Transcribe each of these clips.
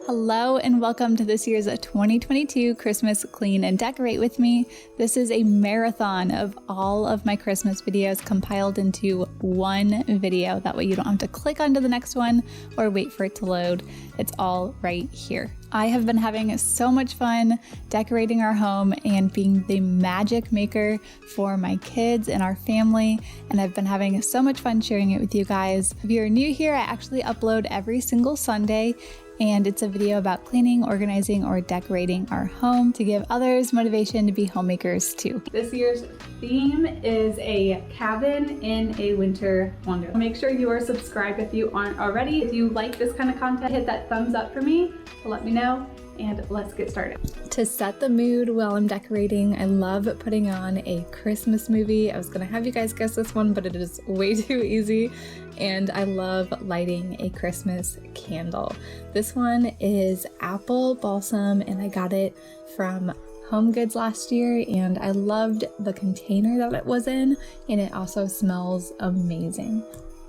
Hello and welcome to this year's 2022 Christmas Clean and Decorate with me. This is a marathon of all of my Christmas videos compiled into one video. That way you don't have to click onto the next one or wait for it to load. It's all right here. I have been having so much fun decorating our home and being the magic maker for my kids and our family, and I've been having so much fun sharing it with you guys. If you're new here, I actually upload every single Sunday, and it's a video about cleaning, organizing, or decorating our home to give others motivation to be homemakers too. This year's theme is a cabin in a winter wonderland. Make sure you are subscribed if you aren't already. If you like this kind of content, hit that thumbs up for me to let me know, and let's get started. To set the mood while I'm decorating, I love putting on a Christmas movie. I was gonna have you guys guess this one, but it is way too easy. And I love lighting a Christmas candle. This one is apple balsam, and I got it from Home Goods last year, and I loved the container that it was in, and it also smells amazing.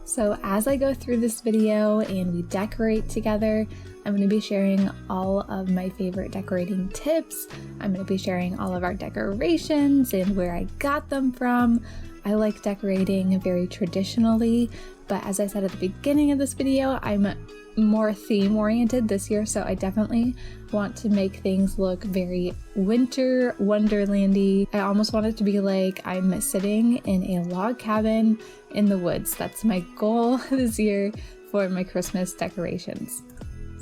So as I go through this video and we decorate together, I'm going to be sharing all of my favorite decorating tips. I'm going to be sharing all of our decorations and where I got them from. I like decorating very traditionally, but as I said at the beginning of this video, I'm more theme oriented this year, so I definitely want to make things look very winter wonderlandy. I almost want it to be like I'm sitting in a log cabin in the woods. That's my goal this year for my Christmas decorations.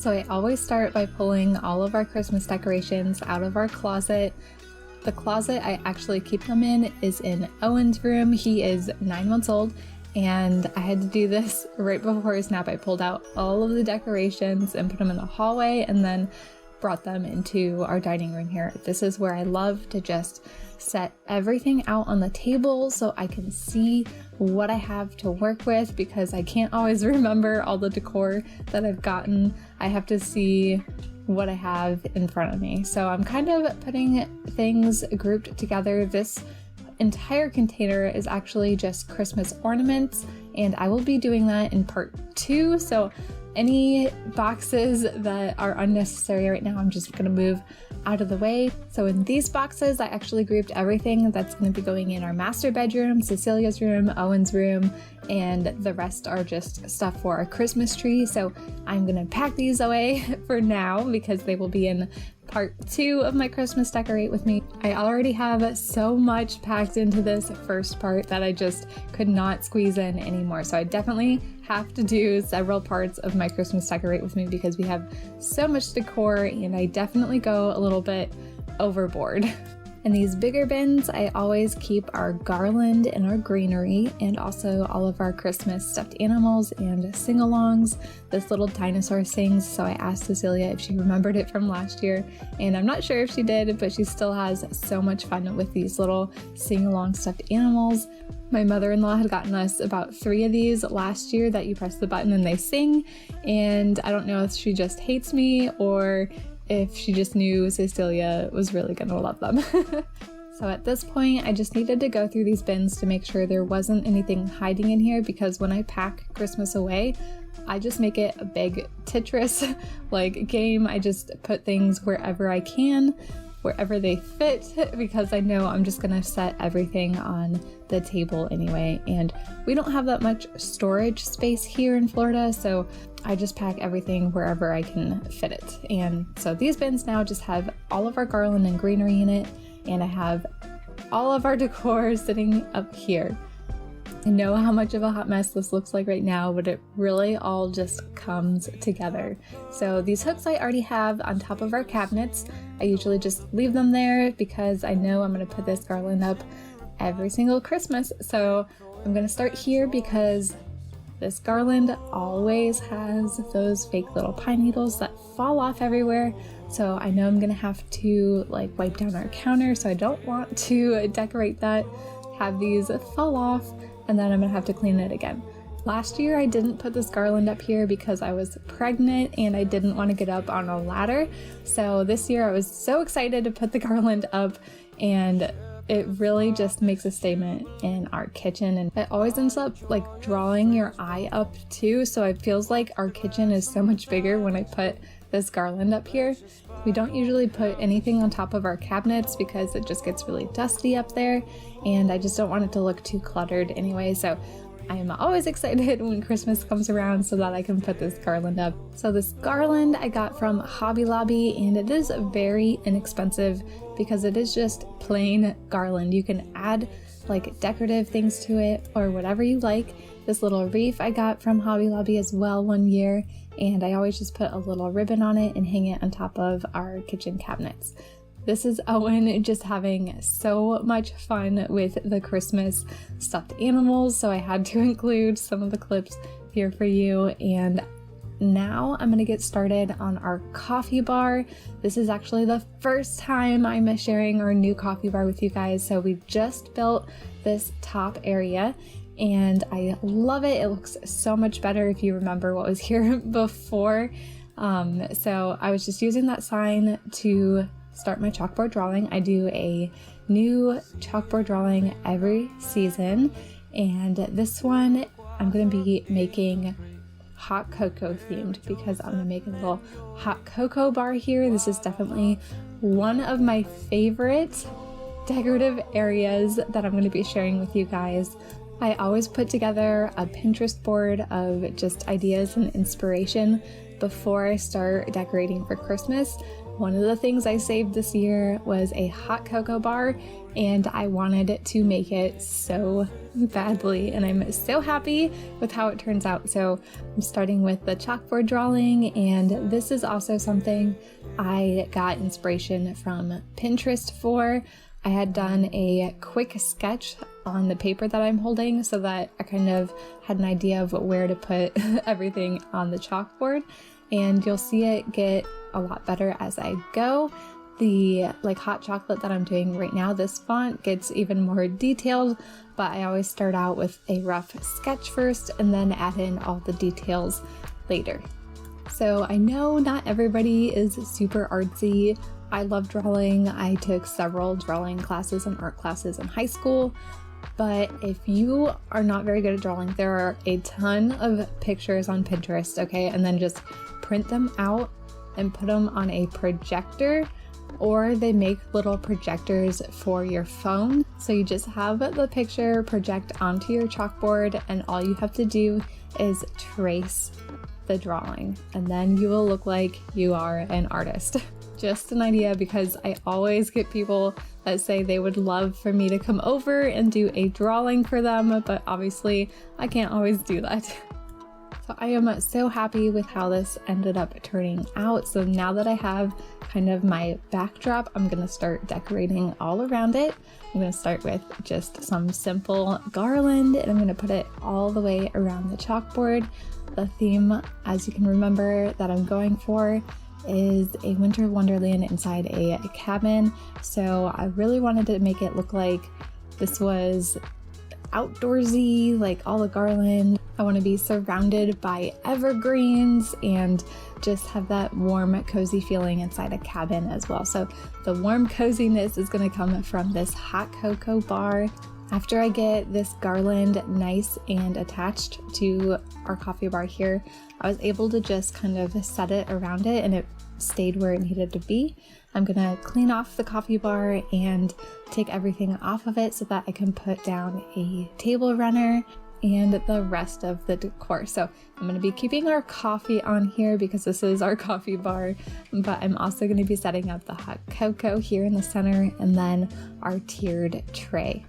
So I always start by pulling all of our Christmas decorations out of our closet. The closet I actually keep them in is in Owen's room. He is 9 months old, and I had to do this right before his nap. I pulled out all of the decorations and put them in the hallway, and then brought them into our dining room here. This is where I love to just set everything out on the table so I can see what I have to work with, because I can't always remember all the decor that I've gotten. I have to see what I have in front of me. So I'm kind of putting things grouped together. This entire container is actually just Christmas ornaments, and I will be doing that in part 2. So any boxes that are unnecessary right now, I'm just gonna move out of the way. So in these boxes, I actually grouped everything that's gonna be going in our master bedroom, Cecilia's room, Owen's room, and the rest are just stuff for our Christmas tree. So I'm gonna pack these away for now because they will be in part 2 of my Christmas Decorate with me. I already have so much packed into this first part that I just could not squeeze in anymore. So I definitely have to do several parts of my Christmas Decorate with me because we have so much decor, and I definitely go a little bit overboard. In these bigger bins, I always keep our garland and our greenery, and also all of our Christmas stuffed animals and sing-alongs. This little dinosaur sings, so I asked Cecilia if she remembered it from last year, and I'm not sure if she did, but she still has so much fun with these little sing-along stuffed animals. My mother-in-law had gotten us about 3 of these last year that you press the button and they sing, and I don't know if she just hates me or if she just knew Cecilia was really gonna love them. So at this point, I just needed to go through these bins to make sure there wasn't anything hiding in here, because when I pack Christmas away, I just make it a big Tetris like game. I just put things wherever I can, wherever they fit, because I know I'm just gonna set everything on the table anyway, and we don't have that much storage space here in Florida, so I just pack everything wherever I can fit it. And so these bins now just have all of our garland and greenery in it, and I have all of our decor sitting up here. I know how much of a hot mess this looks like right now, but it really all just comes together. So these hooks I already have on top of our cabinets. I usually just leave them there because I know I'm gonna put this garland up every single Christmas. So I'm gonna start here because this garland always has those fake little pine needles that fall off everywhere. So I know I'm gonna have to like wipe down our counter, so I don't want to decorate that, have these fall off, and then I'm gonna have to clean it again. Last year I didn't put this garland up here because I was pregnant and I didn't want to get up on a ladder. So this year I was so excited to put the garland up, and it really just makes a statement in our kitchen, and it always ends up like drawing your eye up too. So it feels like our kitchen is so much bigger when I put this garland up here. We don't usually put anything on top of our cabinets because it just gets really dusty up there, and I just don't want it to look too cluttered anyway, so I am always excited when Christmas comes around so that I can put this garland up. So this garland I got from Hobby Lobby, and it is very inexpensive because it is just plain garland. You can add like decorative things to it or whatever you like. This little wreath I got from Hobby Lobby as well one year, and I always just put a little ribbon on it and hang it on top of our kitchen cabinets. This is Owen just having so much fun with the Christmas stuffed animals, so I had to include some of the clips here for you. And now I'm gonna get started on our coffee bar. This is actually the first time I'm sharing our new coffee bar with you guys. So we just built this top area and I love it. It looks so much better if you remember what was here before. So I was just using that sign to start my chalkboard drawing. I do a new chalkboard drawing every season, and this one I'm going to be making hot cocoa themed because I'm going to make a little hot cocoa bar here. This is definitely one of my favorite decorative areas that I'm going to be sharing with you guys. I always put together a Pinterest board of just ideas and inspiration before I start decorating for Christmas. One of the things I saved this year was a hot cocoa bar, and I wanted to make it so badly, and I'm so happy with how it turns out. So I'm starting with the chalkboard drawing, and this is also something I got inspiration from Pinterest for. I had done a quick sketch on the paper that I'm holding so that I kind of had an idea of where to put everything on the chalkboard, and you'll see it get a lot better as I go. The hot chocolate that I'm doing right now, this font gets even more detailed, but I always start out with a rough sketch first and then add in all the details later. So I know not everybody is super artsy. I love drawing. I took several drawing classes and art classes in high school, but if you are not very good at drawing, there are a ton of pictures on Pinterest, okay? And then just print them out and put them on a projector, or they make little projectors for your phone. So you just have the picture project onto your chalkboard, and all you have to do is trace the drawing, and then you will look like you are an artist. Just an idea, because I always get people that say they would love for me to come over and do a drawing for them, but obviously I can't always do that. So I am so happy with how this ended up turning out. So now that I have kind of my backdrop, I'm going to start decorating all around it. I'm going to start with just some simple garland, and I'm going to put it all the way around the chalkboard. The theme, as you can remember, that I'm going for is a winter wonderland inside a cabin. So I really wanted to make it look like this was outdoorsy, like all the garland. I want to be surrounded by evergreens and just have that warm, cozy feeling inside a cabin as well. So the warm coziness is going to come from this hot cocoa bar. After I get this garland nice and attached to our coffee bar here, I was able to just kind of set it around it, and it stayed where it needed to be. I'm gonna clean off the coffee bar and take everything off of it so that I can put down a table runner and the rest of the decor. So I'm going to be keeping our coffee on here because this is our coffee bar, but I'm also going to be setting up the hot cocoa here in the center and then our tiered tray.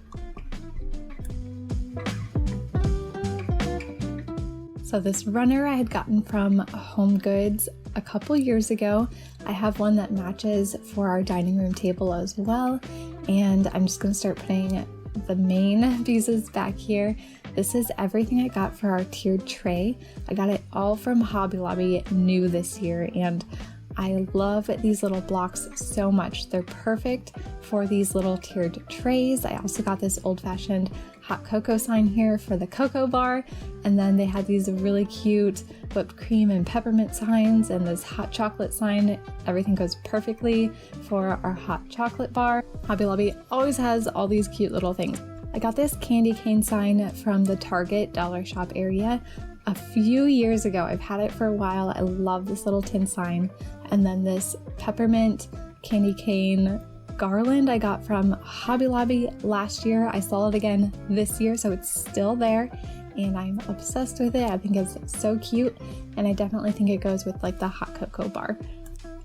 So this runner I had gotten from Home Goods a couple years ago. I have one that matches for our dining room table as well, and I'm just going to start putting the main pieces back here. This is everything I got for our tiered tray. I got it all from Hobby Lobby new this year, and I love these little blocks so much. They're perfect for these little tiered trays. I also got this old-fashioned hot cocoa sign here for the cocoa bar, and then they had these really cute whipped cream and peppermint signs and this hot chocolate sign. Everything goes perfectly for our hot chocolate bar. Hobby Lobby always has all these cute little things. I got this candy cane sign from the Target dollar shop area a few years ago. I've had it for a while. I love this little tin sign. And then this peppermint candy cane garland I got from Hobby Lobby last year. I saw it again this year, so it's still there, and I'm obsessed with it. I think it's so cute, and I definitely think it goes with like the hot cocoa bar.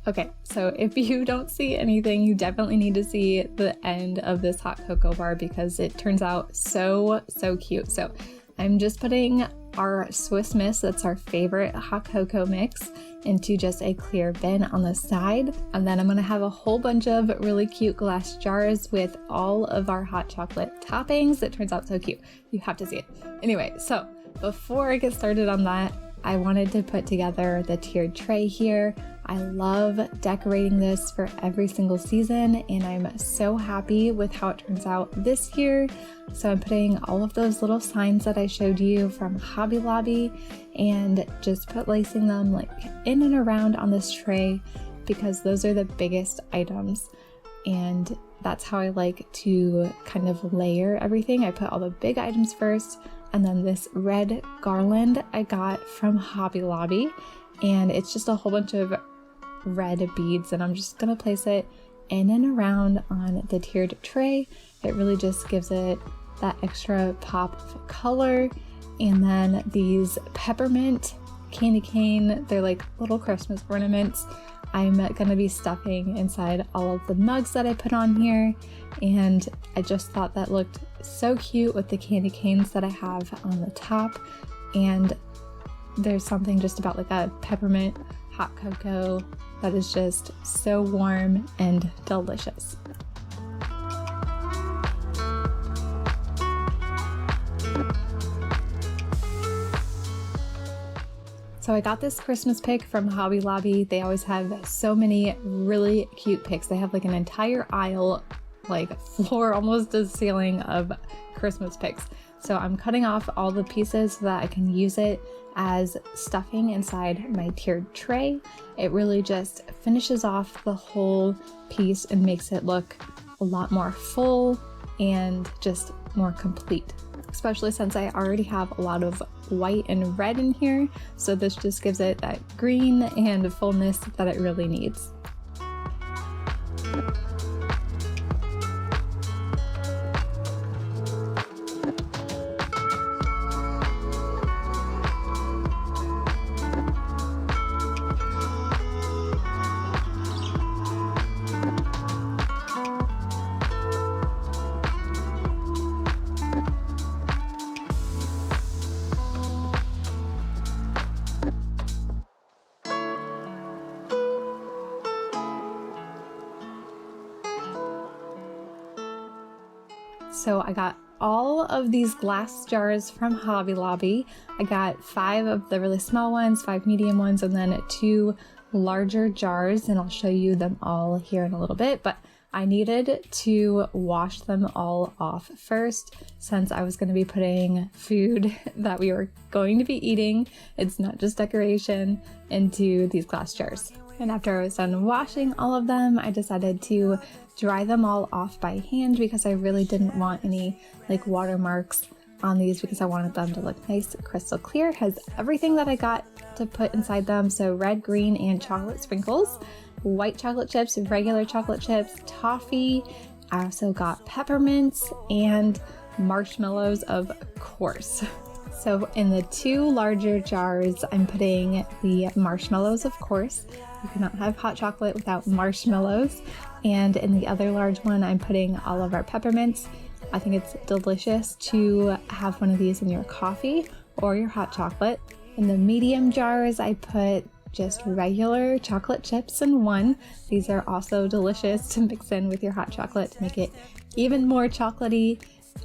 Okay, so if you don't see anything, you definitely need to see the end of this hot cocoa bar because it turns out so cute. So I'm just putting our Swiss Miss, that's our favorite hot cocoa mix, into just a clear bin on the side. And then I'm gonna have a whole bunch of really cute glass jars with all of our hot chocolate toppings. It turns out so cute. You have to see it. Anyway, so before I get started on that, I wanted to put together the tiered tray here. I love decorating this for every single season, and I'm so happy with how it turns out this year. So I'm putting all of those little signs that I showed you from Hobby Lobby and just placing them like in and around on this tray because those are the biggest items. And that's how I like to kind of layer everything. I put all the big items first, and then this red garland I got from Hobby Lobby, and it's just a whole bunch of red beads, and I'm just gonna place it in and around on the tiered tray. It really just gives it that extra pop of color. And then these peppermint candy cane, they're like little Christmas ornaments. I'm gonna be stuffing inside all of the mugs that I put on here, and I just thought that looked so cute with the candy canes that I have on the top. And there's something just about like a peppermint hot cocoa that is just so warm and delicious. So I got this Christmas pick from Hobby Lobby. They always have so many really cute picks. They have like an entire aisle, like floor almost to ceiling of Christmas picks. So I'm cutting off all the pieces so that I can use it as stuffing inside my tiered tray. It really just finishes off the whole piece and makes it look a lot more full and just more complete, especially since I already have a lot of white and red in here. So this just gives it that green and fullness that it really needs. So I got all of these glass jars from Hobby Lobby. I got 5 of the really small ones, 5 medium ones, and then 2 larger jars, and I'll show you them all here in a little bit. But I needed to wash them all off first since I was going to be putting food that we were going to be eating, it's not just decoration, into these glass jars. And after I was done washing all of them, I decided to dry them all off by hand because I really didn't want any like watermarks on these because I wanted them to look nice, crystal clear. It has everything that I got to put inside them. So red, green, and chocolate sprinkles, white chocolate chips, regular chocolate chips, toffee. I also got peppermints and marshmallows, of course. So in the 2 larger jars, I'm putting the marshmallows, of course. You cannot have hot chocolate without marshmallows. And in the other large one, I'm putting all of our peppermints. I think it's delicious to have one of these in your coffee or your hot chocolate. In the medium jars, I put just regular chocolate chips in one. These are also delicious to mix in with your hot chocolate to make it even more chocolatey.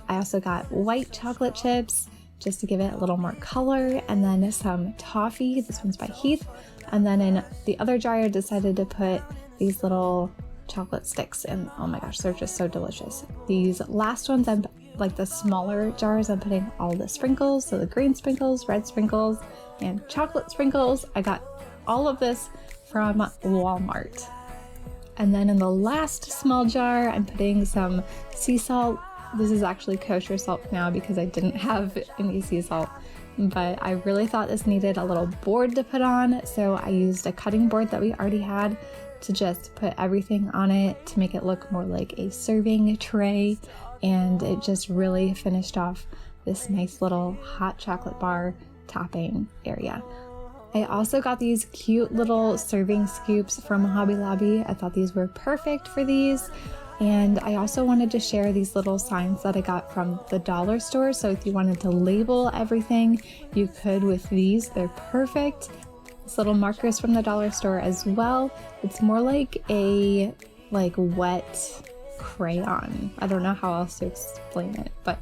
I also got white chocolate chips just to give it a little more color, and then some toffee. This one's by Heath. And then in the other jar, I decided to put these little chocolate sticks, and oh my gosh, they're just so delicious. These last ones, I'm like the smaller jars, I'm putting all the sprinkles, so the green sprinkles, red sprinkles, and chocolate sprinkles. I got all of this from Walmart. And then in the last small jar, I'm putting some sea salt. This is actually kosher salt now because I didn't have any sea salt but I really thought this needed a little board to put on, so I used a cutting board that we already had to just put everything on it to make it look more like a serving tray, and it just really finished off this nice little hot chocolate bar topping area. I also got these cute little serving scoops from Hobby Lobby. I thought these were perfect for these. And I also wanted to share these little signs that I got from the dollar store. So if you wanted to label everything, you could with these. They're perfect. These little markers from the dollar store as well. It's more like a wet crayon. I don't know how else to explain it, but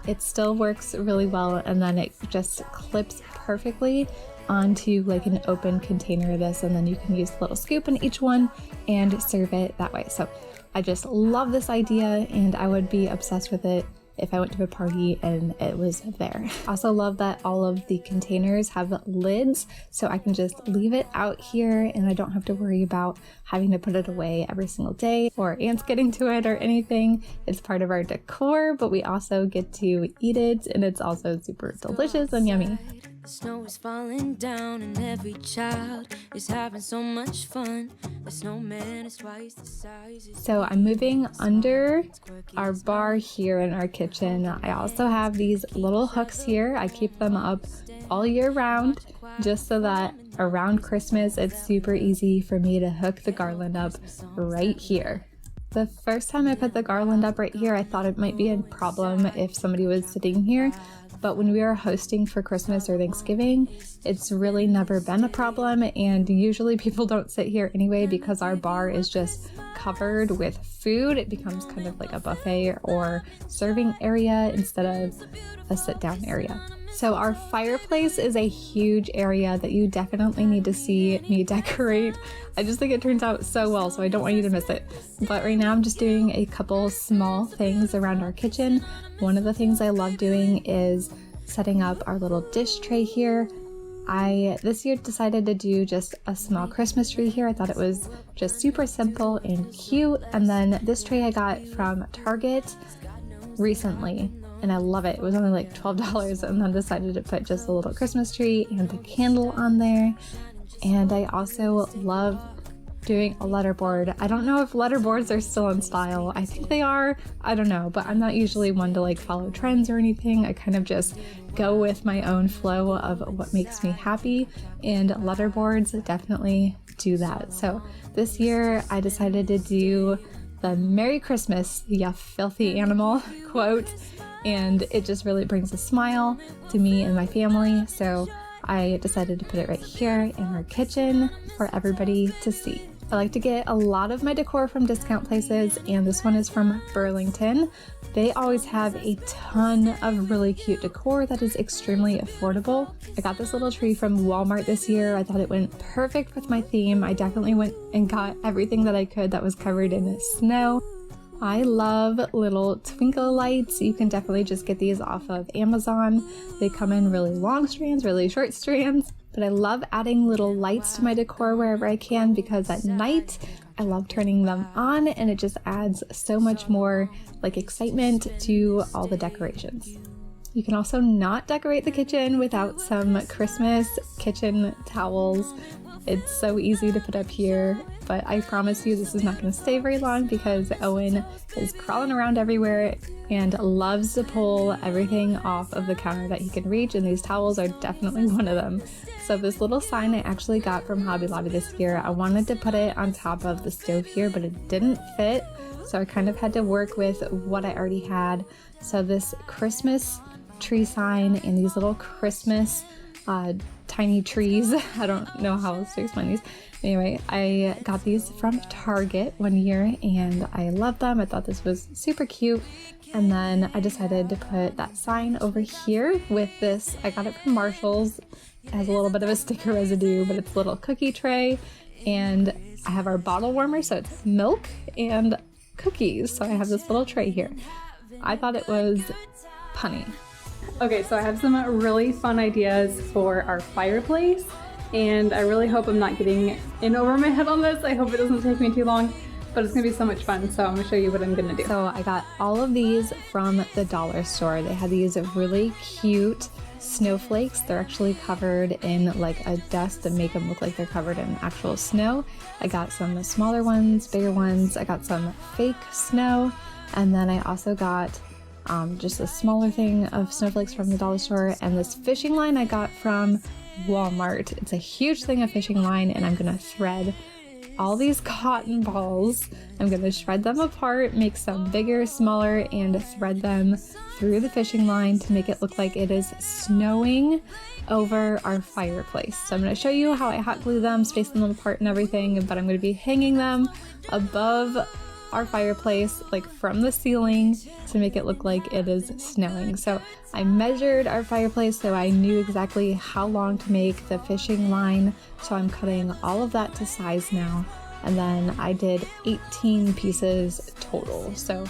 it still works really well, and then it just clips perfectly onto like an open container of this, and then you can use a little scoop in each one and serve it that way. So I just love this idea, and I would be obsessed with it if I went to a party and it was there. I also love that all of the containers have lids, so I can just leave it out here and I don't have to worry about having to put it away every single day or ants getting to it or anything. It's part of our decor, but we also get to eat it, and it's also super delicious and yummy. The snow is falling down and every child is having so much fun. The snowman is twice the size. So I'm moving under our bar here in our kitchen. I also have these little hooks here. I keep them up all year round just so that around Christmas it's super easy for me to hook the garland up right here. The first time I put the garland up right here, I thought it might be a problem if somebody was sitting here. But when we are hosting for Christmas or Thanksgiving, it's really never been a problem, and usually people don't sit here anyway because our bar is just covered with food. It becomes kind of like a buffet or serving area instead of a sit-down area. So our fireplace is a huge area that you definitely need to see me decorate. I just think it turns out so well, so I don't want you to miss it. But right now I'm just doing a couple small things around our kitchen. One of the things I love doing is setting up our little dish tray here. I this year decided to do just a small Christmas tree here. I thought it was just super simple and cute. And then this tray I got from Target recently, and I love it. It was only like $12, and then decided to put just a little Christmas tree and a candle on there. And I also love doing a letterboard. I don't know if letterboards are still in style. I think they are. I don't know, but I'm not usually one to like follow trends or anything. I kind of just go with my own flow of what makes me happy, and letterboards definitely do that. So this year I decided to do the Merry Christmas, you filthy animal quote, and it just really brings a smile to me and my family. So I decided to put it right here in our kitchen for everybody to see. I like to get a lot of my decor from discount places, and this one is from Burlington. They always have a ton of really cute decor that is extremely affordable. I got this little tree from Walmart this year. I thought it went perfect with my theme. I definitely went and got everything that I could that was covered in snow. I love little twinkle lights. You can definitely just get these off of Amazon. They come in really long strands, really short strands, but I love adding little lights to my decor wherever I can, because at night I love turning them on, and it just adds so much more like excitement to all the decorations. You can also not decorate the kitchen without some Christmas kitchen towels. It's so easy to put up here, but I promise you this is not going to stay very long because Owen is crawling around everywhere and loves to pull everything off of the counter that he can reach, and these towels are definitely one of them. So this little sign I actually got from Hobby Lobby this year. I wanted to put it on top of the stove here, but it didn't fit, so I kind of had to work with what I already had. So this Christmas tree sign and these little Christmas tiny trees. I don't know how else to explain these. Anyway, I got these from Target one year and I loved them. I thought this was super cute. And then I decided to put that sign over here with this. I got it from Marshall's. It has a little bit of a sticker residue, but it's a little cookie tray. And I have our bottle warmer, so it's milk and cookies. So I have this little tray here. I thought it was punny. Okay, so I have some really fun ideas for our fireplace, and I really hope I'm not getting in over my head on this. I hope it doesn't take me too long, but it's gonna be so much fun, so I'm gonna show you what I'm gonna do. So I got all of these from the dollar store. They had these really cute snowflakes. They're actually covered in like a dust that make them look like they're covered in actual snow. I got some smaller ones, bigger ones. I got some fake snow, and then I also got just a smaller thing of snowflakes from the dollar store, and this fishing line I got from Walmart. It's a huge thing of fishing line, and I'm gonna thread all these cotton balls. I'm gonna shred them apart, make some bigger, smaller, and thread them through the fishing line to make it look like it is snowing over our fireplace. So I'm gonna show you how I hot glue them, spacing them apart and everything, but I'm gonna be hanging them above our fireplace, like from the ceiling, to make it look like it is snowing. So I measured our fireplace so I knew exactly how long to make the fishing line. So I'm cutting all of that to size now. And then I did 18 pieces total. So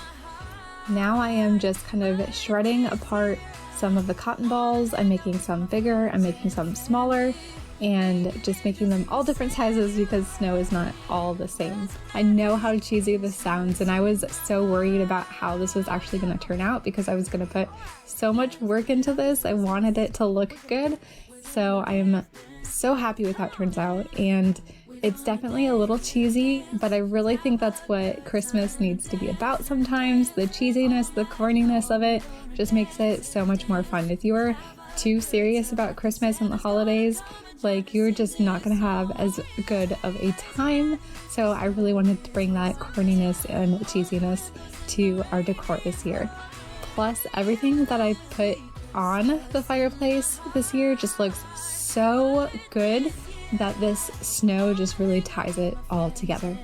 now I am just kind of shredding apart some of the cotton balls. I'm making some bigger, I'm making some smaller, and just making them all different sizes because snow is not all the same. I know how cheesy this sounds, and I was so worried about how this was actually going to turn out because I was going to put so much work into this. I wanted it to look good, so I'm so happy with how it turns out. And it's definitely a little cheesy, but I really think that's what Christmas needs to be about sometimes. The cheesiness, the corniness of it just makes it so much more fun. If you're too serious about Christmas and the holidays, like, you're just not gonna have as good of a time. So I really wanted to bring that corniness and cheesiness to our decor this year. Plus, everything that I put on the fireplace this year just looks so good that this snow just really ties it all together.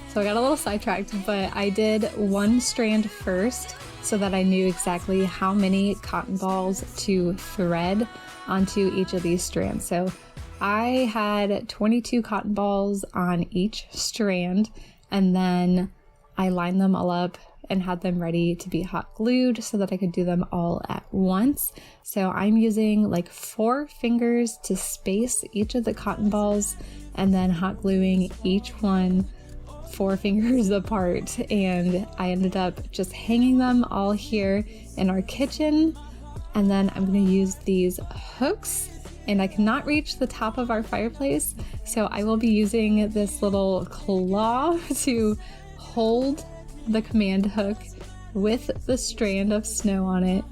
So I got a little sidetracked, but I did one strand first so that I knew exactly how many cotton balls to thread onto each of these strands. So I had 22 cotton balls on each strand, and then I lined them all up and had them ready to be hot glued so that I could do them all at once. So I'm using like 4 fingers to space each of the cotton balls and then hot gluing each one 4 fingers apart. And I ended up just hanging them all here in our kitchen. And then I'm going to use these hooks, and I cannot reach the top of our fireplace, so I will be using this little claw to hold the command hook with the strand of snow on it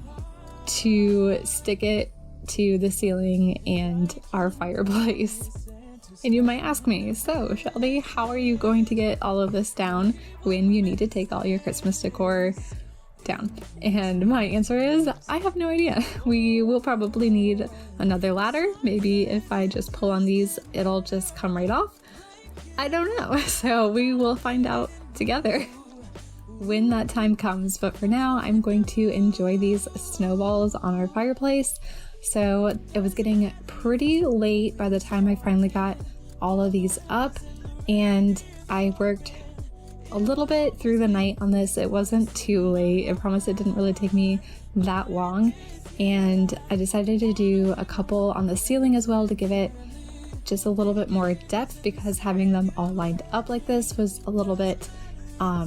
to stick it to the ceiling and our fireplace. And you might ask me, so Shelby, how are you going to get all of this down when you need to take all your Christmas decor down? And my answer is, I have no idea. We will probably need another ladder. Maybe if I just pull on these, it'll just come right off. I don't know. So we will find out together when that time comes. But for now, I'm going to enjoy these snowballs on our fireplace. So it was getting pretty late by the time I finally got all of these up, and I worked a little bit through the night on this. It wasn't too late. I promise it didn't really take me that long. And I decided to do a couple on the ceiling as well to give it just a little bit more depth, because having them all lined up like this was a little bit, I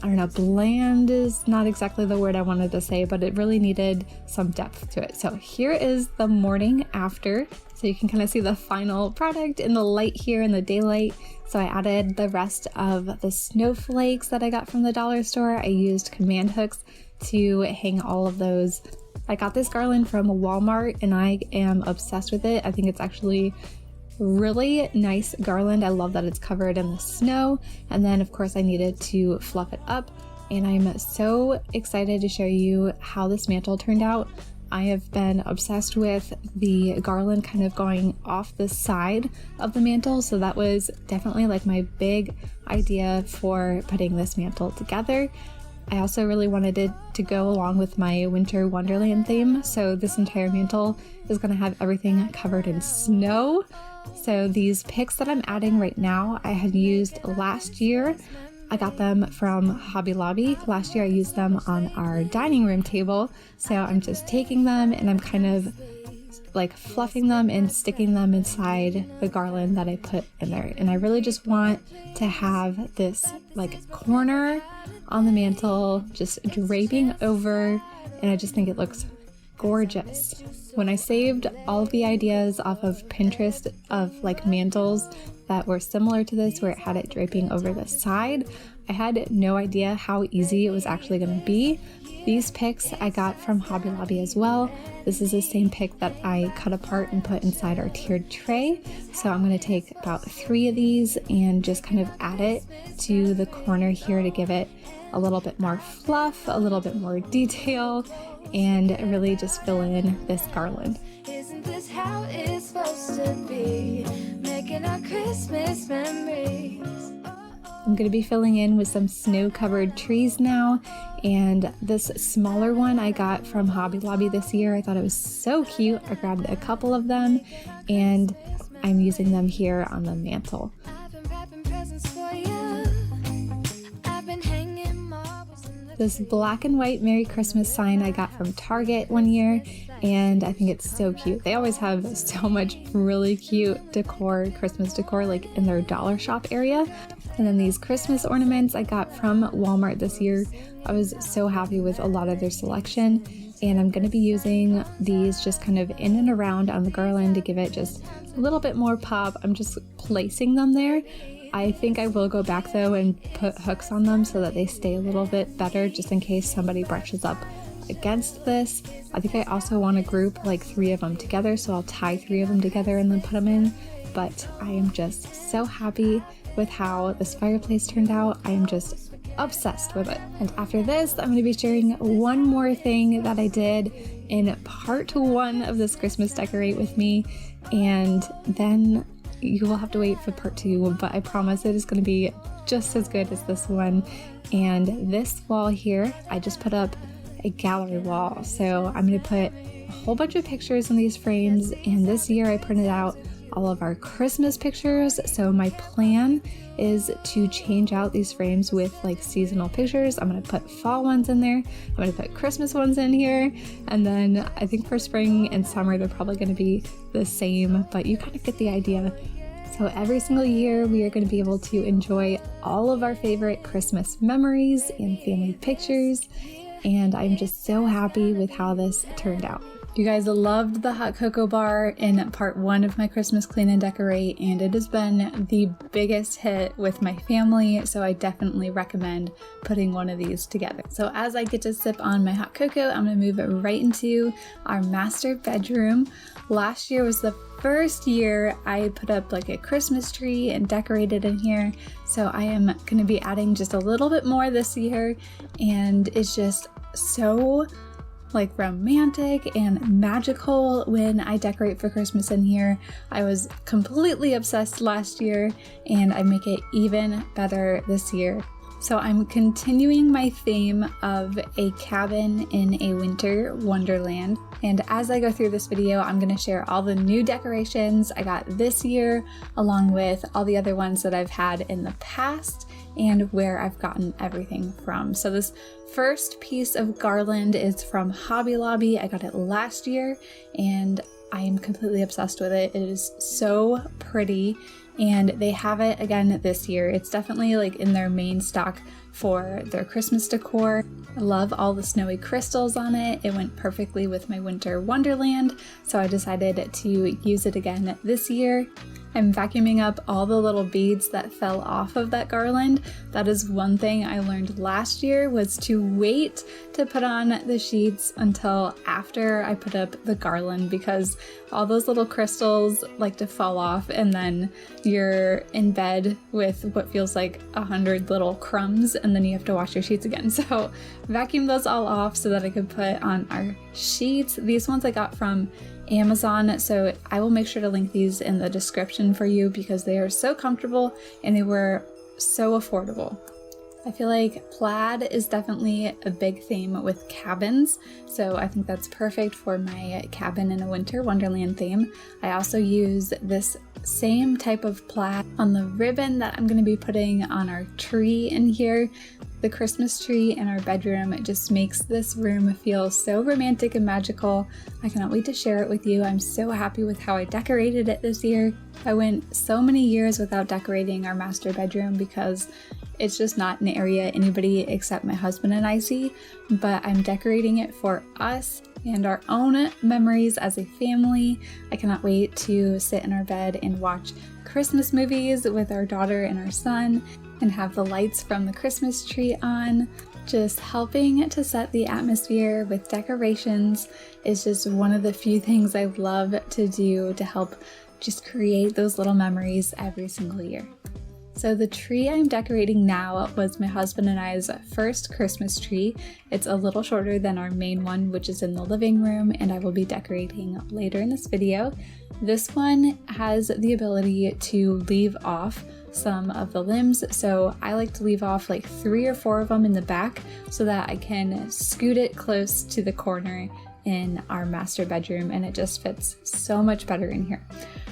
don't know, bland is not exactly the word I wanted to say, but it really needed some depth to it. So here is the morning after. So you can kind of see the final product in the light here in the daylight. So I added the rest of the snowflakes that I got from the dollar store. I used command hooks to hang all of those. I got this garland from Walmart and I am obsessed with it. I think it's actually really nice garland. I love that it's covered in the snow. And then of course I needed to fluff it up, and I'm so excited to show you how this mantle turned out. I have been obsessed with the garland kind of going off the side of the mantle, so that was definitely like my big idea for putting this mantle together. I also really wanted it to go along with my winter wonderland theme, so this entire mantle is going to have everything covered in snow. So these picks that I'm adding right now, I had used last year. I got them from Hobby Lobby. Last year I used them on our dining room table. So I'm just taking them and I'm kind of like fluffing them and sticking them inside the garland that I put in there. And I really just want to have this like corner on the mantle just draping over, and I just think it looks gorgeous. When I saved all of the ideas off of Pinterest of like mantles that were similar to this, where it had it draping over the side, I had no idea how easy it was actually going to be. These picks I got from Hobby Lobby as well. This is the same pick that I cut apart and put inside our tiered tray. So I'm going to take about 3 of these and just kind of add it to the corner here to give it a little bit more fluff, a little bit more detail, and really just fill in this garland. Isn't this how it's supposed to be? Making our Christmas memories. I'm going to be filling in with some snow-covered trees now, and this smaller one I got from Hobby Lobby this year. I thought it was so cute. I grabbed a couple of them, and I'm using them here on the mantle. This black and white Merry Christmas sign I got from Target one year, and I think it's so cute. They always have so much really cute decor, Christmas decor, like in their dollar shop area. And then these Christmas ornaments I got from Walmart this year. I was so happy with a lot of their selection, and I'm going to be using these just kind of in and around on the garland to give it just a little bit more pop. I'm just placing them there. I think I will go back though and put hooks on them so that they stay a little bit better, just in case somebody brushes up against this. I think I also want to group like 3 of them together, so I'll tie 3 of them together and then put them in. But I am just so happy with how this fireplace turned out. I am just obsessed with it. And after this, I'm going to be sharing one more thing that I did in part 1 of this Christmas Decorate With Me, and then you will have to wait for part 2, but I promise it is going to be just as good as this one. And this wall here, I just put up a gallery wall, so I'm going to put a whole bunch of pictures in these frames, and this year I printed out all of our Christmas pictures. So my plan is to change out these frames with like seasonal pictures. I'm going to put fall ones in there, I'm going to put Christmas ones in here, and then I think for spring and summer they're probably going to be the same, but you kind of get the idea. So every single year we are going to be able to enjoy all of our favorite Christmas memories and family pictures, and I'm just so happy with how this turned out. You guys loved the hot cocoa bar in part 1 of my Christmas Clean and Decorate, and it has been the biggest hit with my family, so I definitely recommend putting one of these together. So as I get to sip on my hot cocoa, I'm going to move it right into our master bedroom. Last year was the first year I put up like a Christmas tree and decorated in here, so I am going to be adding just a little bit more this year, and it's just so like romantic and magical when I decorate for Christmas in here. I was completely obsessed last year, and I make it even better this year. So I'm continuing my theme of a cabin in a winter wonderland. And as I go through this video, I'm going to share all the new decorations I got this year, along with all the other ones that I've had in the past and where I've gotten everything from. So this first piece of garland is from Hobby Lobby. I got it last year and I am completely obsessed with it. It is so pretty, and they have it again this year. It's definitely like in their main stock for their Christmas decor. I love all the snowy crystals on it. It went perfectly with my winter wonderland, so I decided to use it again this year. I'm vacuuming up all the little beads that fell off of that garland. That is one thing I learned last year, was to wait to put on the sheets until after I put up the garland, because all those little crystals like to fall off and then you're in bed with what feels like 100 little crumbs, and then you have to wash your sheets again. So vacuum those all off so that I could put on our sheets. These ones I got from Amazon, so I will make sure to link these in the description for you because they are so comfortable and they were so affordable. I feel like plaid is definitely a big theme with cabins, so I think that's perfect for my cabin in a winter wonderland theme. I also use this same type of plaid on the ribbon that I'm going to be putting on our tree in here. The Christmas tree in our bedroom, it just makes this room feel so romantic and magical. I cannot wait to share it with you. I'm so happy with how I decorated it this year. I went so many years without decorating our master bedroom because It's just not an area anybody except my husband and I see, but I'm decorating it for us and our own memories as a family. I cannot wait to sit in our bed and watch Christmas movies with our daughter and our son and have the lights from the Christmas tree on. Just helping to set the atmosphere with decorations is just one of the few things I love to do to help just create those little memories every single year. So the tree I'm decorating now was my husband and I's first Christmas tree. It's a little shorter than our main one, which is in the living room, and I will be decorating later in this video. This one has the ability to leave off some of the limbs, so I like to leave off like 3 or 4 of them in the back so that I can scoot it close to the corner in our master bedroom, and it just fits so much better in here.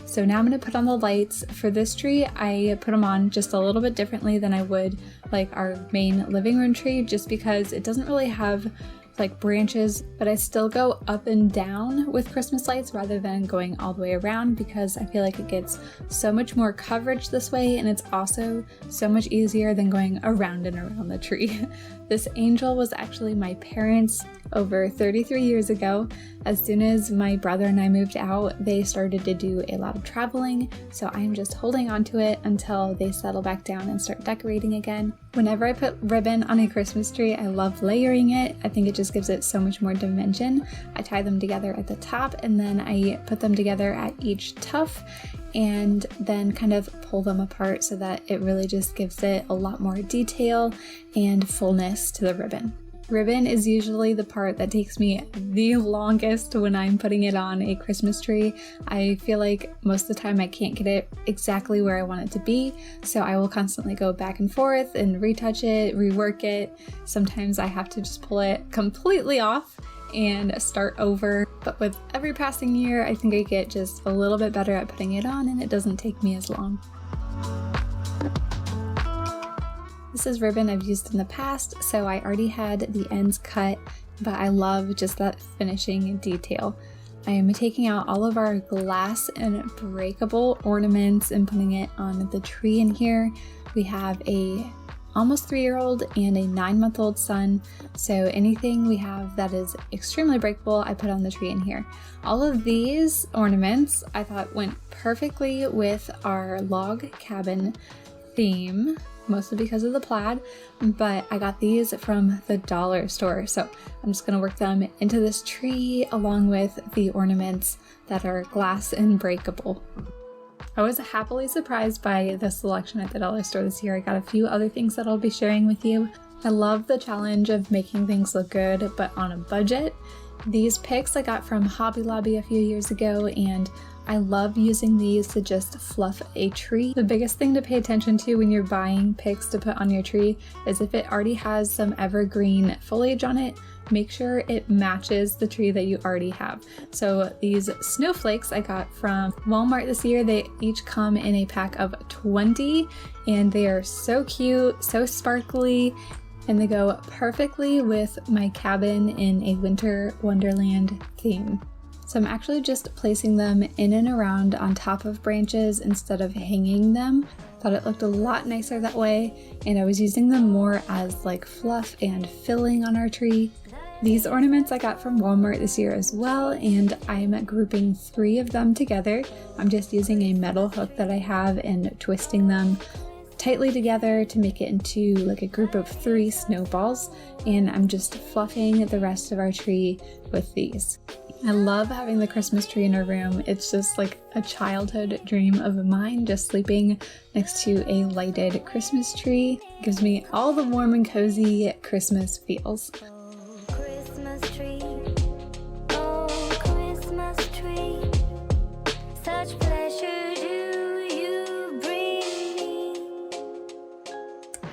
So now I'm going to put on the lights. For this tree, I put them on just a little bit differently than I would like our main living room tree, just because it doesn't really have like branches, but I still go up and down with Christmas lights rather than going all the way around, because I feel like it gets so much more coverage this way, and it's also so much easier than going around and around the tree. This angel was actually my parents' over 33 years ago. As soon as my brother and I moved out, they started to do a lot of traveling, so I'm just holding on to it until they settle back down and start decorating again. Whenever I put ribbon on a Christmas tree, I love layering it. I think it just gives it so much more dimension. I tie them together at the top, and then I put them together at each tuft, and then kind of pull them apart so that it really just gives it a lot more detail and fullness to the ribbon. Ribbon is usually the part that takes me the longest when I'm putting it on a Christmas tree. I feel like most of the time I can't get it exactly where I want it to be, so I will constantly go back and forth and retouch it, rework it. Sometimes I have to just pull it completely off and start over, but with every passing year I think I get just a little bit better at putting it on, and it doesn't take me as long. This is ribbon I've used in the past, so I already had the ends cut, but I love just that finishing detail. I am taking out all of our glass and breakable ornaments and putting it on the tree in here. We have a almost 3-year-old and a 9-month-old son, so anything we have that is extremely breakable, I put on the tree in here. All of these ornaments I thought went perfectly with our log cabin theme, mostly because of the plaid, but I got these from the dollar store, so I'm just going to work them into this tree along with the ornaments that are glass and breakable. I was happily surprised by the selection at the dollar store this year. I got a few other things that I'll be sharing with you. I love the challenge of making things look good but on a budget. These picks I got from Hobby Lobby a few years ago, and I love using these to just fluff a tree. The biggest thing to pay attention to when you're buying picks to put on your tree is if it already has some evergreen foliage on it, make sure it matches the tree that you already have. So these snowflakes I got from Walmart this year. They each come in a pack of 20, and they are so cute, so sparkly, and they go perfectly with my cabin in a winter wonderland theme. So I'm actually just placing them in and around on top of branches instead of hanging them. Thought it looked a lot nicer that way, and I was using them more as like fluff and filling on our tree. These ornaments I got from Walmart this year as well, and I'm grouping 3 of them together. I'm just using a metal hook that I have and twisting them tightly together to make it into like a group of 3 snowballs, and I'm just fluffing the rest of our tree with these. I love having the Christmas tree in our room. It's just like a childhood dream of mine, just sleeping next to a lighted Christmas tree. It gives me all the warm and cozy Christmas feels. Christmas tree, oh Christmas tree, such pleasure do you bring me.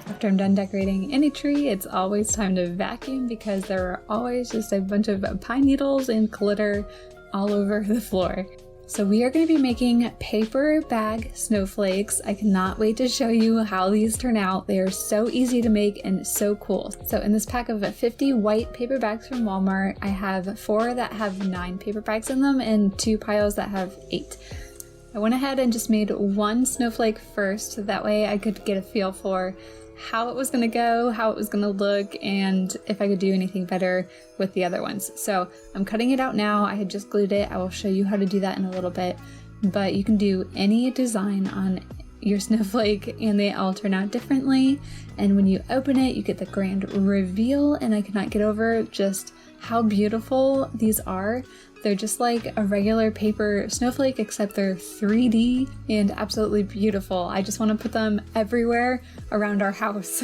After I'm done decorating any tree, it's always time to vacuum because there are always just a bunch of pine needles and glitter all over the floor. So we are going to be making paper bag snowflakes. I cannot wait to show you how these turn out. They are so easy to make and so cool. So in this pack of 50 white paper bags from Walmart, I have 4 that have 9 paper bags in them and 2 piles that have 8. I went ahead and just made one snowflake first, so that way I could get a feel for how it was going to go, how it was going to look, and if I could do anything better with the other ones. So I'm cutting it out now. I had just glued it. I will show you how to do that in a little bit, but you can do any design on your snowflake and they all turn out differently. And when you open it, you get the grand reveal, and I cannot get over just how beautiful these are. They're just like a regular paper snowflake, except they're 3D and absolutely beautiful. I just want to put them everywhere around our house.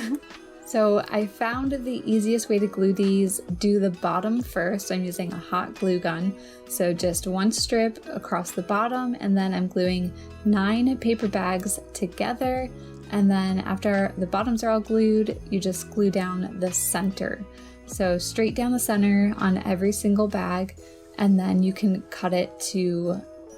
So I found the easiest way to glue these, do the bottom first. I'm using a hot glue gun. So just one strip across the bottom, and then I'm gluing 9 paper bags together. And then after the bottoms are all glued, you just glue down the center. So straight down the center on every single bag, and then you can cut it to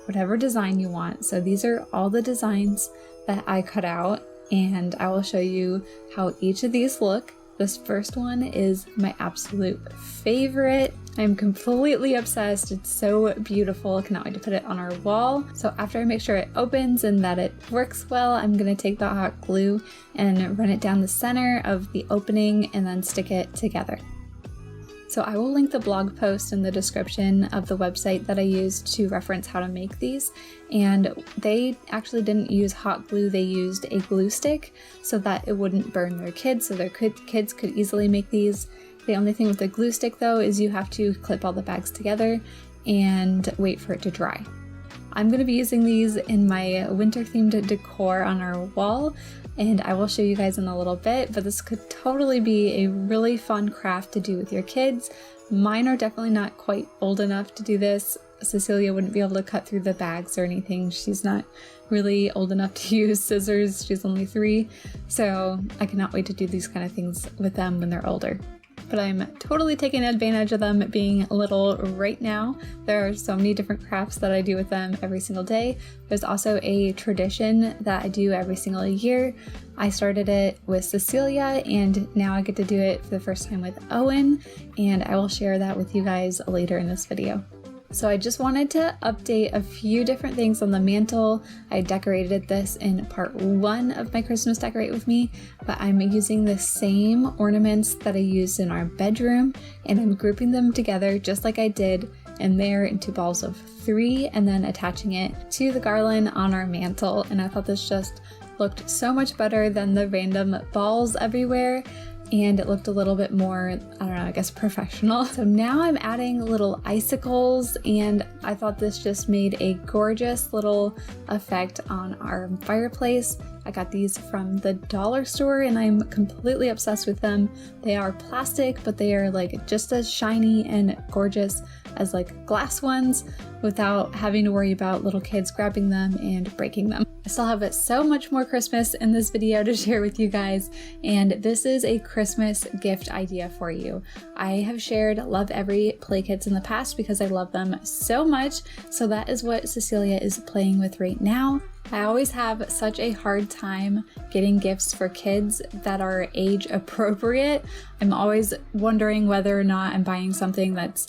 whatever design you want. So these are all the designs that I cut out, and I will show you how each of these look. This first one is my absolute favorite. I'm completely obsessed. It's so beautiful. I cannot wait to put it on our wall. So after I make sure it opens and that it works well, I'm gonna take the hot glue and run it down the center of the opening and then stick it together. So I will link the blog post in the description of the website that I used to reference how to make these. And they actually didn't use hot glue, they used a glue stick so that it wouldn't burn their kids, so their kids could easily make these. The only thing with the glue stick though is you have to clip all the bags together and wait for it to dry. I'm going to be using these in my winter themed decor on our wall, and I will show you guys in a little bit, but this could totally be a really fun craft to do with your kids. Mine are definitely not quite old enough to do this. Cecilia wouldn't be able to cut through the bags or anything. She's not really old enough to use scissors. She's only 3, so I cannot wait to do these kind of things with them when they're older. But I'm totally taking advantage of them being little right now. There are so many different crafts that I do with them every single day. There's also a tradition that I do every single year. I started it with Cecilia, and now I get to do it for the first time with Owen, and I will share that with you guys later in this video. So I just wanted to update a few different things on the mantle. I decorated this in part 1 of my Christmas Decorate With Me, but I'm using the same ornaments that I used in our bedroom, and I'm grouping them together just like I did in there into balls of 3 and then attaching it to the garland on our mantle. And I thought this just looked so much better than the random balls everywhere. And it looked a little bit more, I don't know, I guess professional. So now I'm adding little icicles, and I thought this just made a gorgeous little effect on our fireplace. I got these from the dollar store and I'm completely obsessed with them. They are plastic, but they are like just as shiny and gorgeous as like glass ones without having to worry about little kids grabbing them and breaking them. I still have so much more Christmas in this video to share with you guys, and this is a Christmas gift idea for you. I have shared Lovevery play kits in the past because I love them so much, so that is what Cecilia is playing with right now. I always have such a hard time getting gifts for kids that are age appropriate. I'm always wondering whether or not I'm buying something that's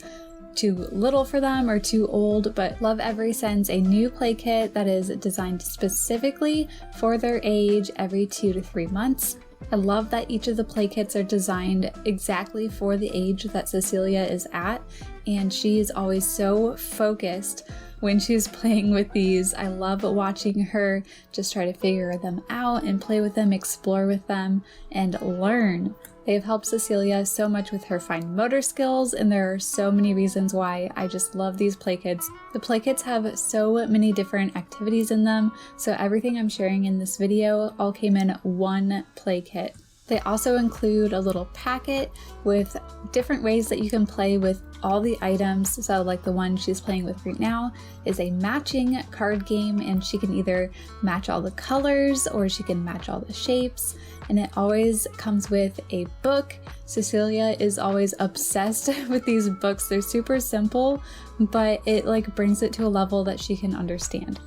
too little for them or too old, but Lovevery sends a new play kit that is designed specifically for their age every 2 to 3 months. I love that each of the play kits are designed exactly for the age that Cecilia is at, and she is always so focused when she's playing with these. I love watching her just try to figure them out and play with them, explore with them, and learn. They have helped Cecilia so much with her fine motor skills, and there are so many reasons why I just love these play kits. The play kits have so many different activities in them, so everything I'm sharing in this video all came in one play kit. They also include a little packet with different ways that you can play with all the items. So like the one she's playing with right now is a matching card game, and she can either match all the colors or she can match all the shapes. And it always comes with a book. Cecilia is always obsessed with these books. They're super simple, but it like brings it to a level that she can understand.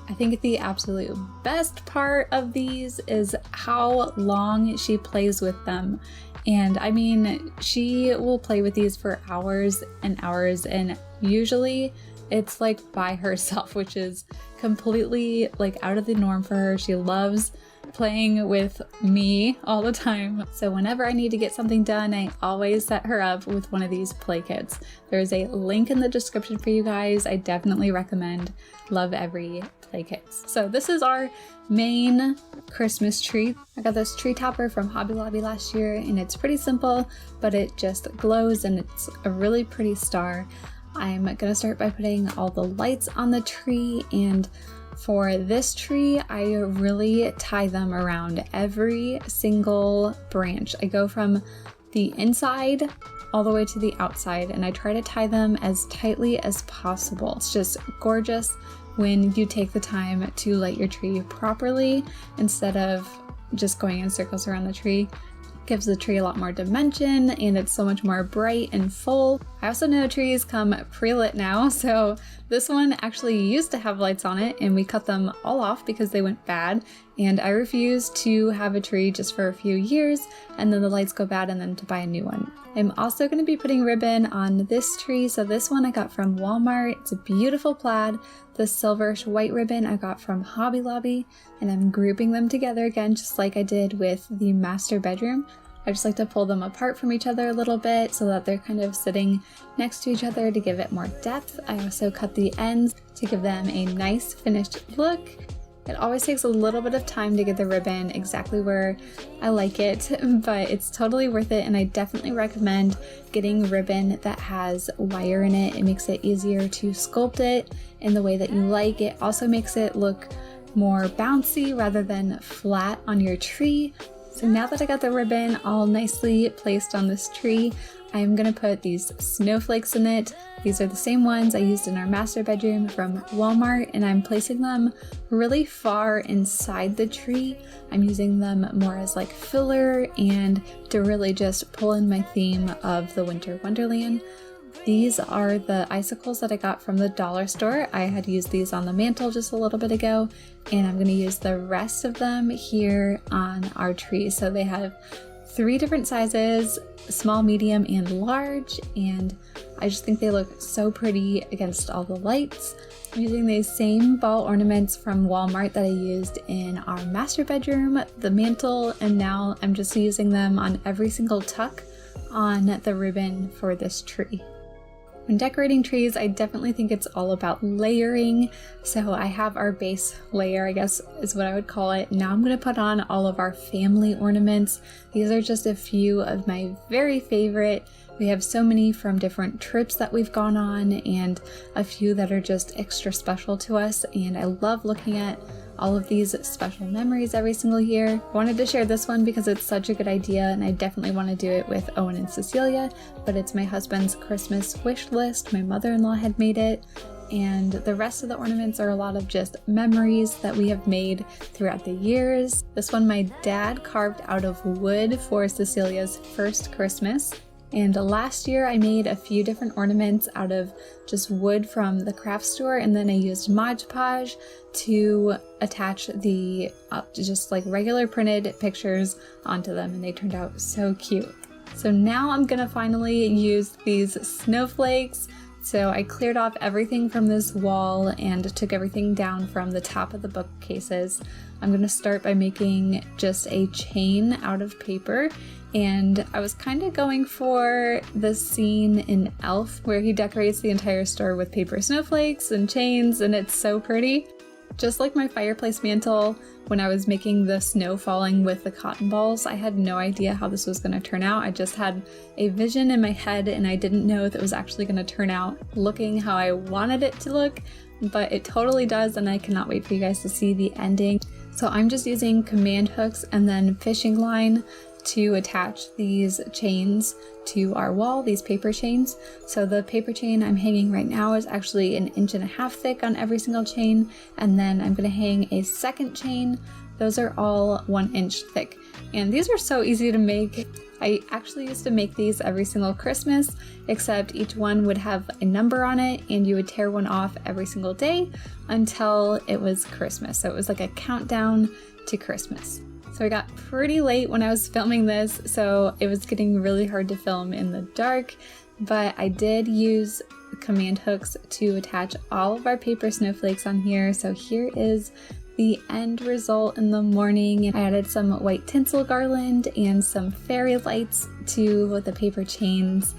I think the absolute best part of these is how long she plays with them. And I mean, she will play with these for hours and hours, and usually it's like by herself, which is completely like out of the norm for her. She loves playing with me all the time. So whenever I need to get something done, I always set her up with one of these play kits. There's a link in the description for you guys. I definitely recommend Lovevery play kits. So this is our main Christmas tree. I got this tree topper from Hobby Lobby last year, and it's pretty simple, but it just glows and it's a really pretty star. I'm gonna start by putting all the lights on the tree, and for this tree, I really tie them around every single branch. I go from the inside all the way to the outside, and I try to tie them as tightly as possible. It's just gorgeous when you take the time to light your tree properly instead of just going in circles around the tree. Gives the tree a lot more dimension, and it's so much more bright and full. I also know trees come pre-lit now, so this one actually used to have lights on it and we cut them all off because they went bad, and I refused to have a tree just for a few years and then the lights go bad and then to buy a new one. I'm also going to be putting ribbon on this tree. So this one I got from Walmart. It's a beautiful plaid. The silverish white ribbon I got from Hobby Lobby, and I'm grouping them together again just like I did with the master bedroom. I just like to pull them apart from each other a little bit so that they're kind of sitting next to each other to give it more depth. I also cut the ends to give them a nice finished look. It always takes a little bit of time to get the ribbon exactly where I like it, but it's totally worth it, and I definitely recommend getting ribbon that has wire in it. It makes it easier to sculpt it in the way that you like. It also makes it look more bouncy rather than flat on your tree. So now that I got the ribbon all nicely placed on this tree, I'm gonna put these snowflakes in it. These are the same ones I used in our master bedroom from Walmart, and I'm placing them really far inside the tree. I'm using them more as like filler and to really just pull in my theme of the winter wonderland. These are the icicles that I got from the dollar store. I had used these on the mantle just a little bit ago, and I'm going to use the rest of them here on our tree. So they have 3 different sizes, small, medium, and large, and I just think they look so pretty against all the lights. I'm using these same ball ornaments from Walmart that I used in our master bedroom, the mantle, and now I'm just using them on every single tuck on the ribbon for this tree. When decorating trees, I definitely think it's all about layering. So I have our base layer, I guess is what I would call it. Now I'm going to put on all of our family ornaments. These are just a few of my very favorite. We have so many from different trips that we've gone on, and a few that are just extra special to us. And I love looking at all of these special memories every single year. I wanted to share this one because it's such a good idea, and I definitely want to do it with Owen and Cecilia, but it's my husband's Christmas wish list. My mother-in-law had made it, and the rest of the ornaments are a lot of just memories that we have made throughout the years. This one my dad carved out of wood for Cecilia's first Christmas. And last year I made a few different ornaments out of just wood from the craft store, and then I used Mod Podge to attach the just like regular printed pictures onto them, and they turned out so cute. So now I'm gonna finally use these snowflakes. So I cleared off everything from this wall and took everything down from the top of the bookcases. I'm gonna start by making just a chain out of paper, and I was kind of going for the scene in Elf where he decorates the entire store with paper snowflakes and chains, and it's so pretty. Just like my fireplace mantle, when I was making the snow falling with the cotton balls, I had no idea how this was going to turn out. I just had a vision in my head, and I didn't know if it was actually going to turn out looking how I wanted it to look, but it totally does, and I cannot wait for you guys to see the ending. So I'm just using command hooks and then fishing line to attach these chains to our wall, these paper chains. So the paper chain I'm hanging right now is actually 1.5 inches thick on every single chain, and then I'm going to hang a second chain. Those are all 1 inch thick, and these are so easy to make. I actually used to make these every single Christmas, except each one would have a number on it, and you would tear one off every single day until it was Christmas. So it was like a countdown to Christmas. So I got pretty late when I was filming this, so it was getting really hard to film in the dark, but I did use command hooks to attach all of our paper snowflakes on here. So here is the end result in the morning. I added some white tinsel garland and some fairy lights to the paper chains,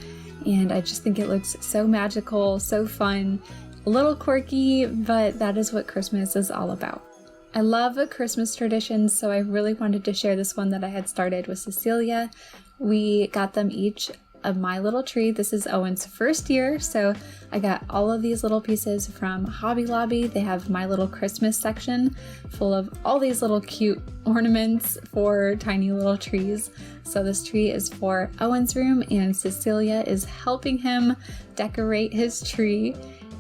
and I just think it looks so magical, so fun, a little quirky, but that is what Christmas is all about. I love Christmas traditions, so I really wanted to share this one that I had started with Cecilia. We got them each a My Little Tree. This is Owen's first year, so I got all of these little pieces from Hobby Lobby. They have My Little Christmas section full of all these little cute ornaments for tiny little trees. So this tree is for Owen's room, and Cecilia is helping him decorate his tree.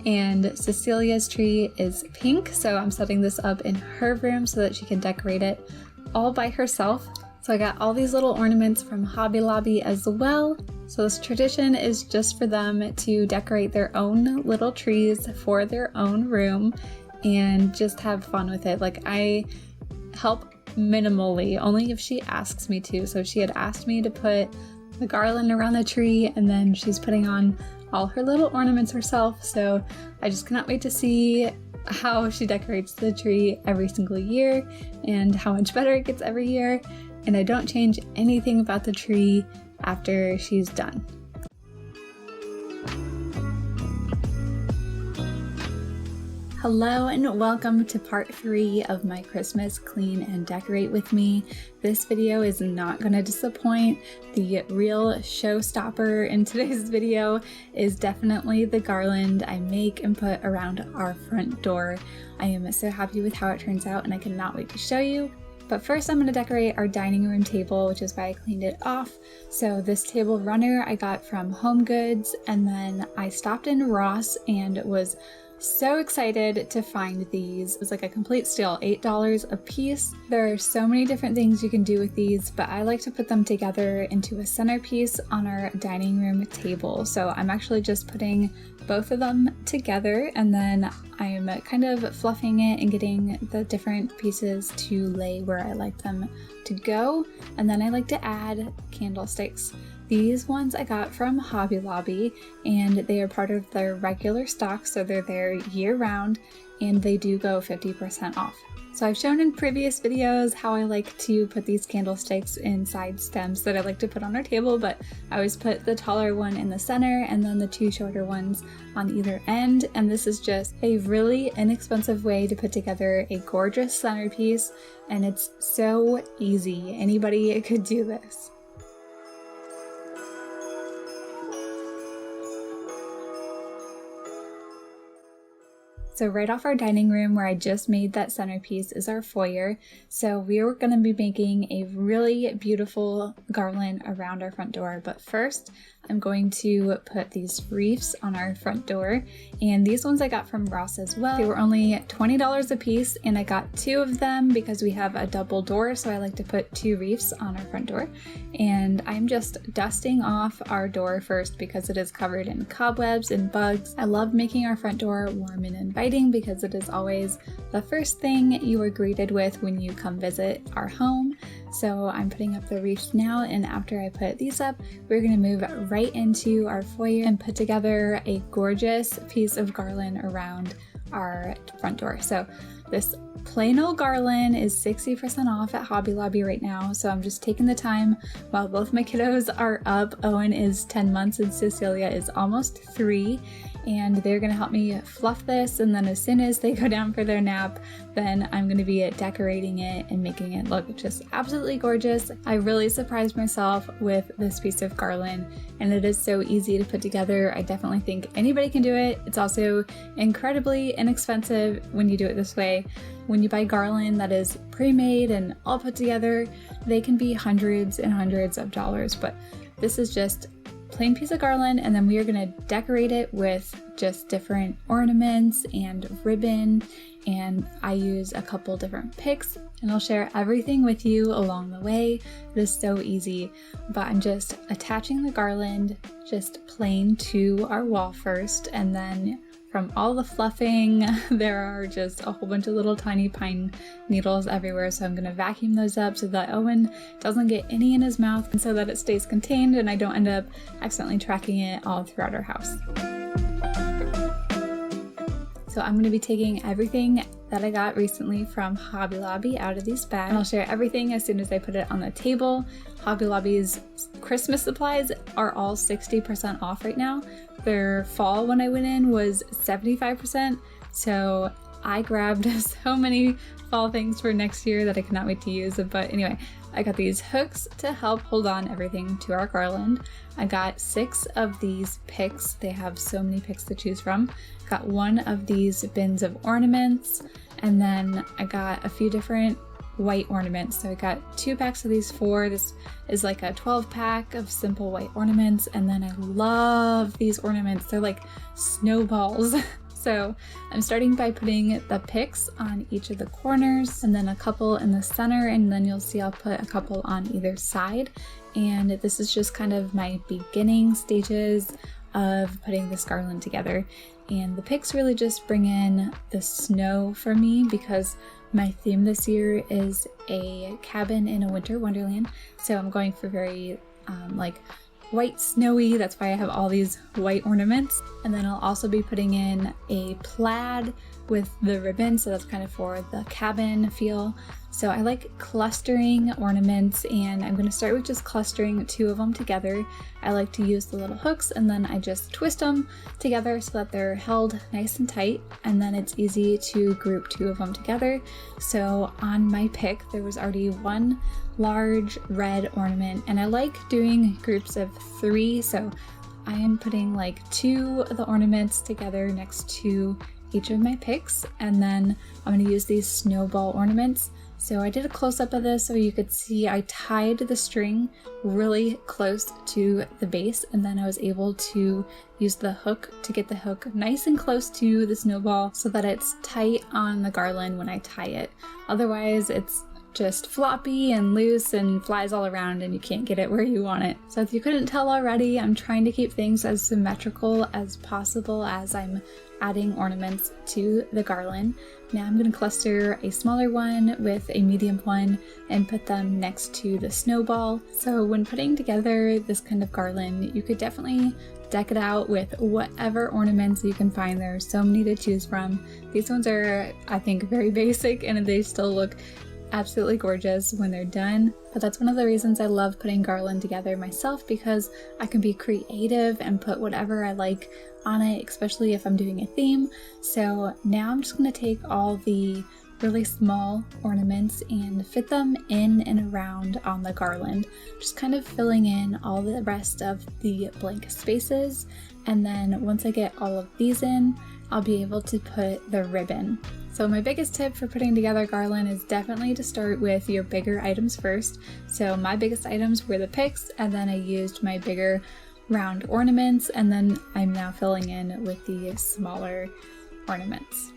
And Cecilia's tree is pink, so I'm setting this up in her room so that she can decorate it all by herself. So I got all these little ornaments from Hobby Lobby as well. So this tradition is just for them to decorate their own little trees for their own room and just have fun with it. Like, I help minimally, only if she asks me to. So she had asked me to put the garland around the tree, and then she's putting on all her little ornaments herself. So I just cannot wait to see how she decorates the tree every single year and how much better it gets every year. And I don't change anything about the tree after she's done. Hello and welcome to part 3 of my Christmas Clean and Decorate with me. This video is not going to disappoint. The real showstopper in today's video is definitely the garland I make and put around our front door. I am so happy with how it turns out, and I cannot wait to show you. But first I'm going to decorate our dining room table, which is why I cleaned it off. So this table runner I got from Home Goods, and then I stopped in Ross and was so excited to find these. It was like a complete steal, $8 a piece. There are so many different things you can do with these, but I like to put them together into a centerpiece on our dining room table. So I'm actually just putting both of them together, and then I'm kind of fluffing it and getting the different pieces to lay where I like them to go. And then I like to add candlesticks. These ones I got from Hobby Lobby, and they are part of their regular stock, so they're there year round, and they do go 50% off. So I've shown in previous videos how I like to put these candlesticks inside stems that I like to put on our table, but I always put the taller one in the center and then the 2 shorter ones on either end. And this is just a really inexpensive way to put together a gorgeous centerpiece, and it's so easy. Anybody could do this. So right off our dining room where I just made that centerpiece is our foyer. So we are going to be making a really beautiful garland around our front door. But first, I'm going to put these wreaths on our front door. And these ones I got from Ross as well. They were only $20 a piece, and I got 2 of them because we have a double door. So I like to put 2 wreaths on our front door. And I'm just dusting off our door first because it is covered in cobwebs and bugs. I love making our front door warm and inviting because it is always the first thing you are greeted with when you come visit our home. So I'm putting up the wreaths now, and after I put these up, we're going to move right into our foyer and put together a gorgeous piece of garland around our front door. So this plain old garland is 60% off at Hobby Lobby right now, so I'm just taking the time while both my kiddos are up. Owen is 10 months and Cecilia is almost 3. And they're going to help me fluff this, and then as soon as they go down for their nap, then I'm going to be decorating it and making it look just absolutely gorgeous. I really surprised myself with this piece of garland, and it is so easy to put together. I definitely think anybody can do it. It's also incredibly inexpensive when you do it this way. When you buy garland that is pre-made and all put together, they can be hundreds and hundreds of dollars, but this is just plain piece of garland, and then we are going to decorate it with just different ornaments and ribbon, and I use a couple different picks, and I'll share everything with you along the way. It is so easy, but I'm just attaching the garland just plain to our wall first, and then from all the fluffing, there are just a whole bunch of little tiny pine needles everywhere, so I'm going to vacuum those up so that Owen doesn't get any in his mouth, and so that it stays contained and I don't end up accidentally tracking it all throughout our house. So I'm going to be taking everything that I got recently from Hobby Lobby out of these bags. And I'll share everything as soon as I put it on the table. Hobby Lobby's Christmas supplies are all 60% off right now. Their fall when I went in was 75%. So I grabbed so many fall things for next year that I cannot wait to use. But anyway, I got these hooks to help hold on everything to our garland. I got 6 of these picks. They have so many picks to choose from. Got 1 of these bins of ornaments, and then I got a few different white ornaments. So I got 2 packs of these 4. This is like a 12 pack of simple white ornaments, and then I love these ornaments. They're like snowballs. So I'm starting by putting the picks on each of the corners and then a couple in the center, and then you'll see I'll put a couple on either side. And this is just kind of my beginning stages of putting this garland together. And the picks really just bring in the snow for me because my theme this year is a cabin in a winter wonderland. So I'm going for very like white snowy. That's why I have all these white ornaments. And then I'll also be putting in a plaid with the ribbon, so that's kind of for the cabin feel. So I like clustering ornaments, and I'm going to start with just clustering 2 of them together. I like to use the little hooks, and then I just twist them together so that they're held nice and tight, and then it's easy to group 2 of them together. So on my pick there was already 1 large red ornament, and I like doing groups of 3, so I am putting like 2 of the ornaments together next to each of my picks, and then I'm going to use these snowball ornaments. So I did a close-up of this so you could see I tied the string really close to the base, and then I was able to use the hook to get the hook nice and close to the snowball so that it's tight on the garland when I tie it. Otherwise it's just floppy and loose and flies all around and you can't get it where you want it. So if you couldn't tell already, I'm trying to keep things as symmetrical as possible as I'm adding ornaments to the garland. Now I'm going to cluster a smaller one with a medium one and put them next to the snowball. So when putting together this kind of garland, you could definitely deck it out with whatever ornaments you can find. There are so many to choose from. These ones are, I think, very basic, and they still look absolutely gorgeous when they're done. But that's one of the reasons I love putting garland together myself, because I can be creative and put whatever I like on it, especially if I'm doing a theme. So now I'm just going to take all the really small ornaments and fit them in and around on the garland, just kind of filling in all the rest of the blank spaces. And then once I get all of these in, I'll be able to put the ribbon. So my biggest tip for putting together garland is definitely to start with your bigger items first. So my biggest items were the picks, and then I used my bigger round ornaments, and then I'm now filling in with the smaller ornaments.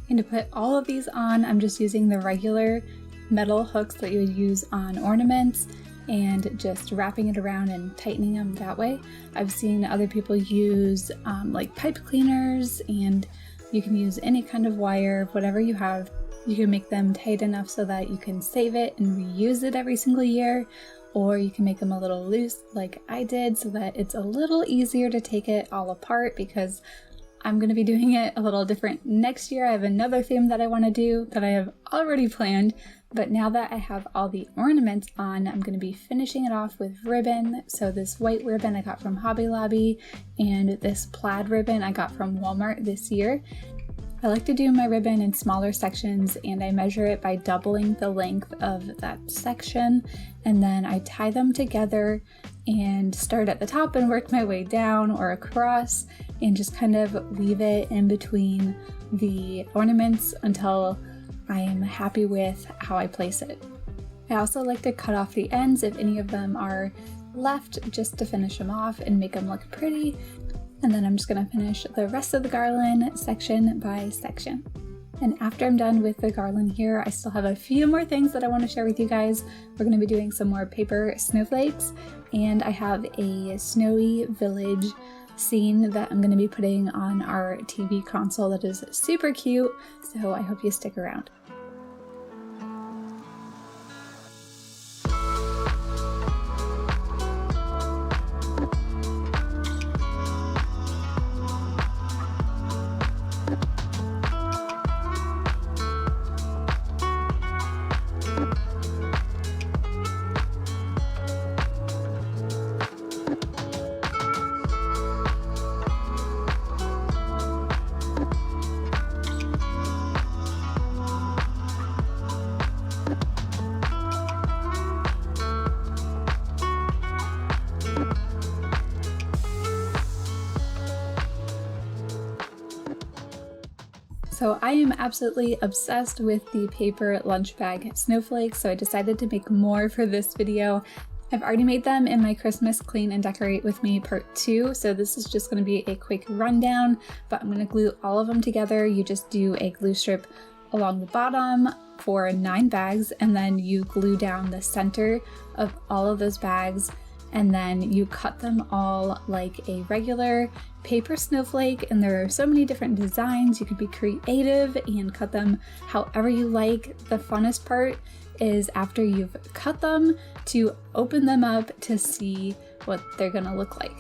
And to put all of these on, I'm just using the regular metal hooks that you would use on ornaments and just wrapping it around and tightening them that way. I've seen other people use like pipe cleaners, and you can use any kind of wire, whatever you have. You can make them tight enough so that you can save it and reuse it every single year, or you can make them a little loose like I did so that it's a little easier to take it all apart, because I'm going to be doing it a little different next year. I have another theme that I want to do that I have already planned, but now that I have all the ornaments on, I'm going to be finishing it off with ribbon. So this white ribbon I got from Hobby Lobby, and this plaid ribbon I got from Walmart this year. I like to do my ribbon in smaller sections, and I measure it by doubling the length of that section, and then I tie them together and start at the top and work my way down or across, and just kind of weave it in between the ornaments until I am happy with how I place it. I also like to cut off the ends if any of them are left, just to finish them off and make them look pretty. And then I'm just going to finish the rest of the garland section by section. And after I'm done with the garland here, I still have a few more things that I want to share with you guys. We're going to be doing some more paper snowflakes, and I have a snowy village scene that I'm going to be putting on our TV console that is super cute, so I hope you stick around. So I am absolutely obsessed with the paper lunch bag snowflakes, so I decided to make more for this video. I've already made them in my Christmas Clean and Decorate With Me Part 2, so this is just going to be a quick rundown, but I'm going to glue all of them together. You just do a glue strip along the bottom for 9 bags, and then you glue down the center of all of those bags, and then you cut them all like a regular paper snowflake. And there are so many different designs. You could be creative and cut them however you like. The funnest part is after you've cut them to open them up to see what they're gonna look like.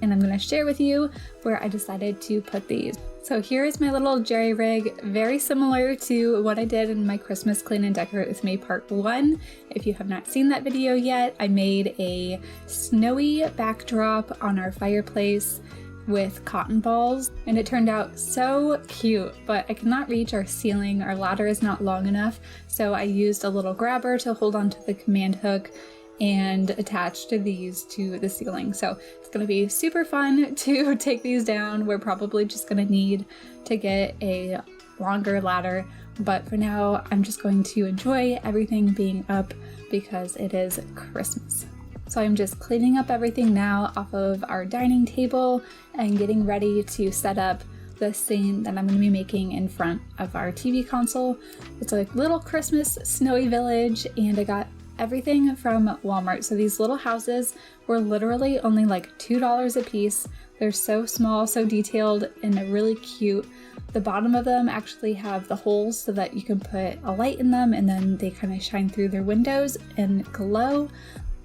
And I'm going to share with you where I decided to put these. So here is my little jerry rig, very similar to what I did in my Christmas Clean and Decorate With Me Part 1. If you have not seen that video yet, I made a snowy backdrop on our fireplace with cotton balls, and it turned out so cute, but I cannot reach our ceiling. Our ladder is not long enough, so I used a little grabber to hold onto the command hook and attached these to the ceiling. So it's going to be super fun to take these down. We're probably just going to need to get a longer ladder, but for now I'm just going to enjoy everything being up because it is Christmas. So I'm just cleaning up everything now off of our dining table and getting ready to set up the scene that I'm going to be making in front of our TV console. It's a little Christmas snowy village, and I got everything from Walmart. So these little houses were literally only like $2 a piece. They're so small, so detailed, and really cute. The bottom of them actually have the holes so that you can put a light in them, and then they kind of shine through their windows and glow.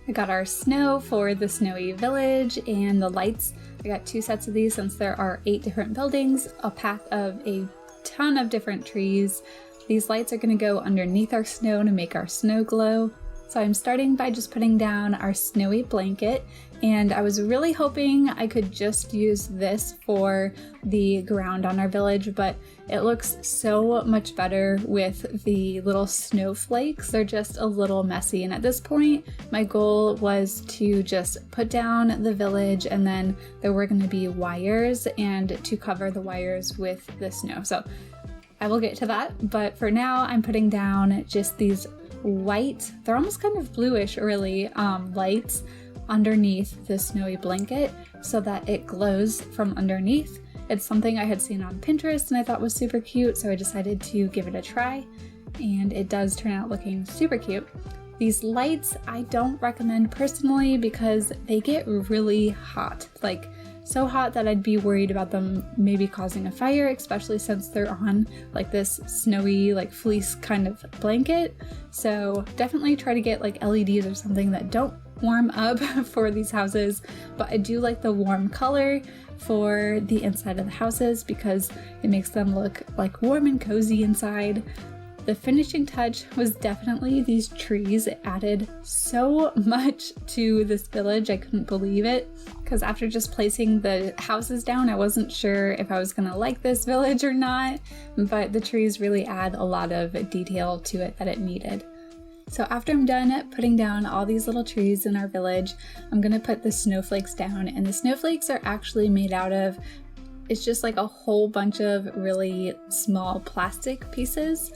I got our snow for the snowy village and the lights. I got 2 sets of these since there are 8 different buildings, a pack of a ton of different trees. These lights are going to go underneath our snow to make our snow glow. So I'm starting by just putting down our snowy blanket, and I was really hoping I could just use this for the ground on our village, but it looks so much better with the little snowflakes. They're just a little messy, and at this point my goal was to just put down the village, and then there were going to be wires and to cover the wires with the snow. So I will get to that, but for now I'm putting down just these white, they're almost kind of bluish really, lights underneath the snowy blanket so that it glows from underneath. It's something I had seen on Pinterest and I thought was super cute, so I decided to give it a try, and it does turn out looking super cute. These lights I don't recommend personally because they get really hot, like so hot that I'd be worried about them maybe causing a fire, especially since they're on like this snowy like fleece kind of blanket. So definitely try to get like LEDs or something that don't warm up for these houses, but I do like the warm color for the inside of the houses because it makes them look like warm and cozy inside. The finishing touch was definitely these trees. It added so much to this village, I couldn't believe it. Because after just placing the houses down, I wasn't sure if I was gonna like this village or not, but the trees really add a lot of detail to it that it needed. So after I'm done putting down all these little trees in our village, I'm gonna put the snowflakes down, and the snowflakes are actually made out of, it's just like a whole bunch of really small plastic pieces.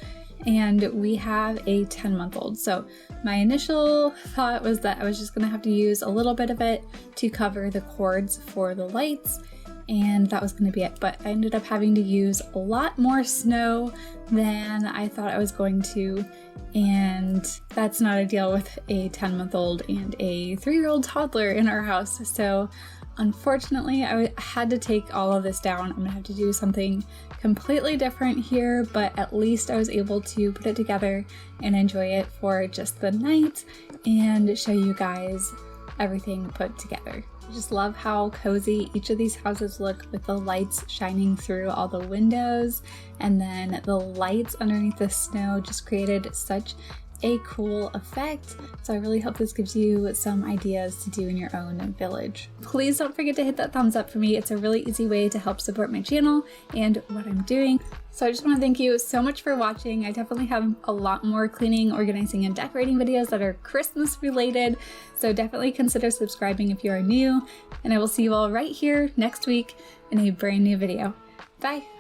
And we have a 10-month-old. So my initial thought was that I was just gonna have to use a little bit of it to cover the cords for the lights, and that was gonna be it. But I ended up having to use a lot more snow than I thought I was going to, and that's not ideal with a 10-month-old and a 3-year-old toddler in our house. So unfortunately, I had to take all of this down. I'm gonna have to do something completely different here, but at least I was able to put it together and enjoy it for just the night and show you guys everything put together. Just love how cozy each of these houses look with the lights shining through all the windows, and then the lights underneath the snow just created such a cool effect. So I really hope this gives you some ideas to do in your own village. Please don't forget to hit that thumbs up for me. It's a really easy way to help support my channel and what I'm doing. So I just want to thank you so much for watching. I definitely have a lot more cleaning, organizing, and decorating videos that are Christmas related. So definitely consider subscribing if you are new, and I will see you all right here next week in a brand new video. Bye.